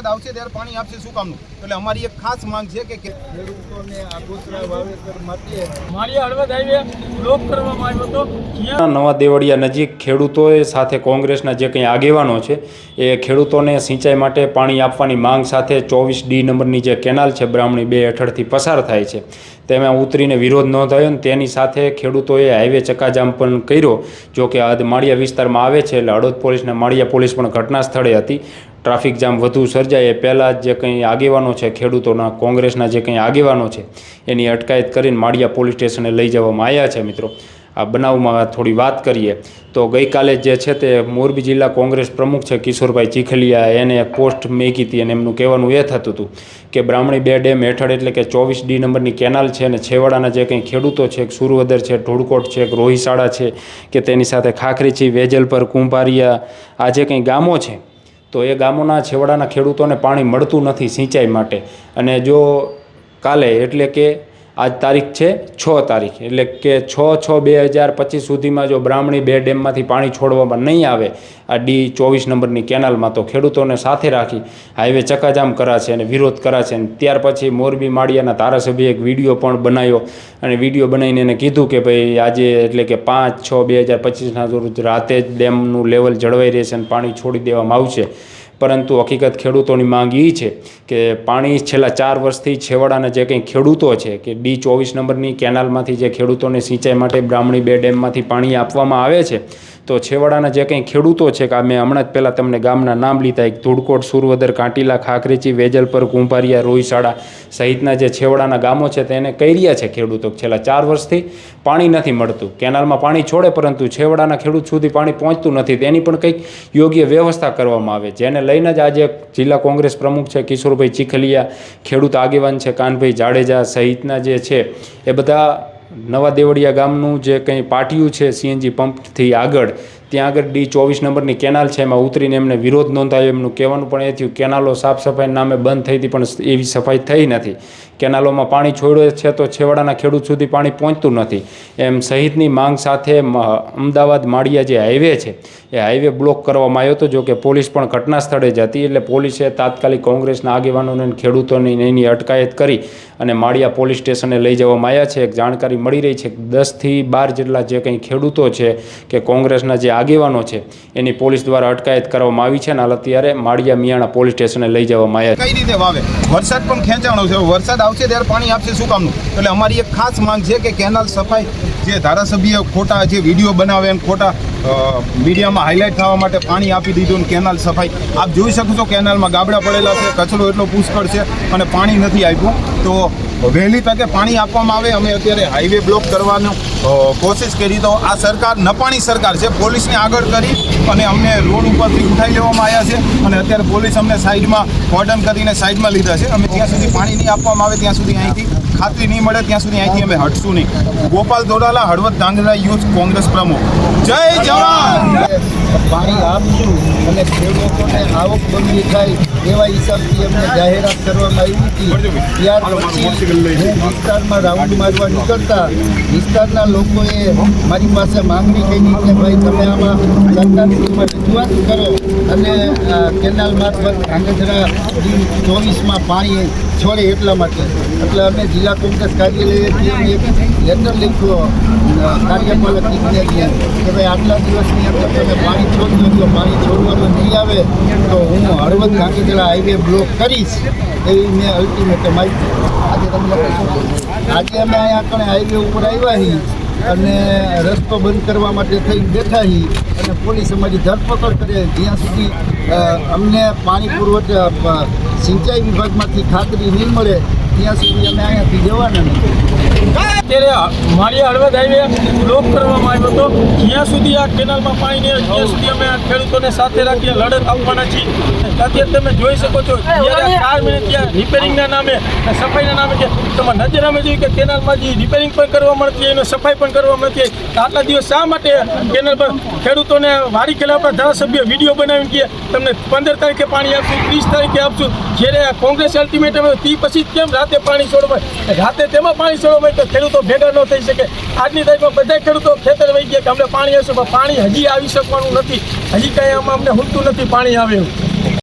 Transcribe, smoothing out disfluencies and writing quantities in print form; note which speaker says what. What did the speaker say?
Speaker 1: આવશે ત્યારે પાણી આપશે શું કામનું? એટલે અમારી એક ખાસ માંગ છે કે ખેડૂતોને આગોતરા વાવેતર માટે
Speaker 2: માળિયા હળવદ હાઈવે બ્લોક કરવામાં આવ્યો હતો।
Speaker 3: નવા દેવળિયા નજીક ખેડૂતોએ સાથે કોંગ્રેસના જે કંઈ આગેવાનો છે એ ખેડૂતોને સિંચાઈ માટે પાણી આપવાની માંગ સાથે 24D નંબરની જે કેનાલ છે બ્રાહ્મણી 2 હેઠળથી પસાર થાય છે તેમાં ઉતરીને વિરોધ નોંધાયો અને તેની સાથે ખેડૂતોએ હાઈવે ચક્કાજામ પણ કર્યો। જો કે આ માળિયા વિસ્તારમાં આવે છે એટલે હળવદ પોલીસ અને માળિયા પોલીસ પણ ઘટના સ્થળે હતી। ટ્રાફિક જામ વધુ સર્જાય એ પહેલાં જે કંઈ આગેવાનો છે ખેડૂતોના કોંગ્રેસના જે કંઈ આગેવાનો છે એની અટકાયત કરીને માળિયા પોલીસ સ્ટેશને લઈ જવામાં આવ્યા છે। મિત્રો આ બનાવમાં થોડી વાત કરીએ તો ગઈકાલે જે છે તે મોરબી જિલ્લા કોંગ્રેસ પ્રમુખ છે કિશોરભાઈ ચીખલિયા એને પોસ્ટ મૂકી હતી અને એમનું કહેવાનું એ થતું હતું કે બ્રાહ્મણી 2 ડેમ હેઠળ એટલે કે 24D નંબરની કેનાલ છે અને છેવાડાના જે કંઈ ખેડૂતો છે સુરવદર છે, ઢોળકોટ છે, રોહિશાળા છે કે તેની સાથે ખાખરીચી, વેજલપર, કુંભારિયા આ જે કંઈ ગામો છે તો એ ગામોના છેવાડાના ખેડૂતોને પાણી મળતું નથી સિંચાઈ માટે। અને જો કાલે એટલે કે આજ તારીખ છે 6 તારીખ એટલે કે 6/6/2025 સુધીમાં જો બ્રાહ્મણી 2 ડેમમાંથી પાણી છોડવામાં નહીં આવે આ D24 નંબરની કેનાલમાં તો ખેડૂતોને સાથે રાખી હાઈવે ચક્કાજામ કરાશે અને વિરોધ કરાશે। અને ત્યાર પછી મોરબી માળિયાના ધારાસભ્યએ એક વિડીયો પણ બનાવ્યો અને વિડીયો બનાવીને એને કીધું કે ભાઈ આજે એટલે કે 5/6/2025ના રોજ રાતે જ ડેમનું લેવલ જળવાઈ રહેશે અને પાણી છોડી દેવામાં આવશે। પરંતુ હકીકત ખેડૂતોની માંગ એ છે કે પાણી છેલ્લા 4 વર્ષથી છેવાડાના જે કંઈ ખેડૂતો છે કે D24 નંબરની કેનાલમાંથી જે ખેડૂતોને સિંચાઈ માટે બ્રાહ્મણી 2 ડેમમાંથી પાણી આપવામાં આવે છે તો છેવાડાના જે કંઈ ખેડૂતો છે કે મેં હમણાં જ પહેલાં તમને ગામના નામ લીધા એક ધૂળકોટ, સુરવદર, કાંટીલા, ખાખરીચી, વેજલપર, કુંભારિયા, રોહિશાળા સહિતના જે છેવાડાના ગામો છે તેને કહી રહ્યા છે ખેડૂતો છેલ્લા 4 વર્ષથી પાણી નથી મળતું। કેનાલમાં પાણી છોડે પરંતુ છેવાડાના ખેડૂત સુધી પાણી પહોંચતું નથી। તેની પણ કંઈક યોગ્ય વ્યવસ્થા કરવામાં આવે જેને લઈને જ આજે જિલ્લા કોંગ્રેસ પ્રમુખ છે કિશોરભાઈ ચીખલિયા, ખેડૂત આગેવાન છે કાનભાઈ જાડેજા સહિતના જે છે એ બધા નવા દેવળિયા ગામનું જે કંઈ પાટિયું છે CNG પંપથી આગળ ત્યાં આગળ D24 નંબરની કેનાલ છે એમાં ઉતરીને એમને વિરોધ નોંધાયો। એમનું કહેવાનું પણ એ થયું કેનાલો સાફ સફાઈ નામે બંધ થઈ હતી પણ એવી સફાઈ થઈ નથી। કેનાલોમાં પાણી છોડ્યું છે તો છેવાડાના ખેડૂત સુધી પાણી પહોંચતું નથી એમ સહિતની માંગ સાથે અમદાવાદ માળિયા જે હાઈવે છે એ હાઈવે બ્લોક કરવામાં આવ્યો હતો। જો કે પોલીસ પણ ઘટના સ્થળે જ હતી એટલે પોલીસે તાત્કાલિક કોંગ્રેસના આગેવાનોને ખેડૂતોની એની અટકાયત કરી અને માળિયા પોલીસ સ્ટેશને લઈ જવામાં આવ્યા છે। એક જાણકારી મળી રહી છે કે 10 થી 12 જેટલા જે કંઈ ખેડૂતો છે કે કોંગ્રેસના જે આગેવાનો છે એની પોલીસ દ્વારા અટકાયત કરવામાં આવી છે અને હાલ અત્યારે માળિયા મિયાણા પોલીસ સ્ટેશને લઈ જવામાં આવ્યા
Speaker 1: કઈ રીતે વાવે? વરસાદ પણ ખેંચાણો છે, વરસાદ આવશે ત્યારે પાણી આપશે શું કામનું? એટલે અમારી એક ખાસ માંગ છે કે કેનાલ સફાઈ જે ધારાસભ્ય ખોટા જે વિડીયો બનાવે અને ખોટા મીડિયામાં હાઇલાઇટ થવા માટે પાણી આપી દીધું અને કેનાલ સફાઈ આપ જોઈ શકો છો કેનાલમાં ગાબડા પડેલા છે, કચરો એટલો પુષ્કળ છે અને પાણી નથી આપ્યું। તો વહેલી તકે પાણી આપવામાં આવે। અમે અત્યારે હાઈવે બ્લોક કરવાનો કોશિશ કરી તો આ સરકાર નપાણી સરકાર છે, પોલીસને આગળ કરી અને અમને રોડ ઉપરથી ઉઠાઈ લેવામાં આવ્યા છે અને અત્યારે પોલીસ અમને સાઈડમાં કોર્ડન કરીને સાઈડમાં લીધા છે। અમે જ્યાં સુધી પાણી નહીં આપવામાં આવે ત્યાં સુધી અહીંથી ખાતરી નહીં મળે ત્યાં સુધી અહીંથી અમે હટશું નહીં। ગોપાલ દોડાલા, હળવદ ધાંગધ્રા યુથ કોંગ્રેસ પ્રમુખ। જય જવાન।
Speaker 4: પાણી આપશું અને ખેડૂતોને આવક બંધી થાય એવા હિસાબથી અમને જાહેરાત કરવામાં આવી હતી। ત્યાર પછી વિસ્તારમાં રાઉન્ડ મારવા નીકળતા વિસ્તારના લોકોએ મારી પાસે માંગણી કરી કે ભાઈ તમે આમાં સરકારશ્રીમાં રજૂઆત કરો અને કેનાલ મારફત ધાંગધ્રા D24માં પાણી છોડે એટલા માટે। એટલે અમે જિલ્લા કોંગ્રેસ કાર્યાલયથી એક લેટર લખ્યો કાર્યપાલક ઇજનેરને કે ભાઈ આટલા દિવસની અંદર તમે પાણી છોડજો, જો પાણી છોડવાનું નહીં આવે તો હું હળવદ ધાંગધ્રા હાઈવે બ્લોક કરીશ એવી મેં અલ્ટિમેટમ આપી। આજે તમને આજે અમે અહીંયા આગળ હાઈવે ઉપર આવ્યા છીએ અને રસ્તો બંધ કરવા માટે થઈને બેઠા છીએ અને પોલીસ અમારી ધરપકડ કરે જ્યાં સુધી અમને પાણી પુરવઠા સિંચાઈ વિભાગમાંથી ખાતરી નહીં મળે ત્યાં સુધી અમે અહીંયાથી જવાના નથી।
Speaker 2: અત્યારે માળિયા હળવદ હાઈવે બ્લોક કરવામાં આવ્યો હતો જ્યાં સુધી આ કેનાલમાં પાણી નહીં ત્યાં સુધી અમે આ ખેડૂતોને સાથે રાખીને લડત આપવાના છીએ। અત્યારે તમે જોઈ શકો છો ત્યારે 4 મિનિટ ત્યાં રિપેરિંગના નામે સફાઈના નામે છે તમારે નજર અમે જોયું કે કેનાલમાં જે રિપેરિંગ પણ કરવામાં નથી અને સફાઈ પણ કરવામાં નથી। આટલા દિવસ શા માટે કેનાલ પર ખેડૂતોને વારી ખેલા પર ધારાસભ્ય વિડીયો બનાવીને કે તમને 15 તારીખે પાણી આપશું, 30 તારીખે આપશું, જ્યારે કોંગ્રેસ અલ્ટિમેટમ તે પછી કેમ રાતે પાણી છોડવાય? રાતે તેમાં પાણી છોડવામાં તો ખેડૂતો ભેગા ન થઈ શકે. આજની તારીખમાં બધા ખેડૂતો ખેતર વહી ગયા કે અમને પાણી આવશે, પણ પાણી હજી આવી શકવાનું નથી. હજી કાંઈ આમાં અમને હુંકતું નથી પાણી આવે એવું.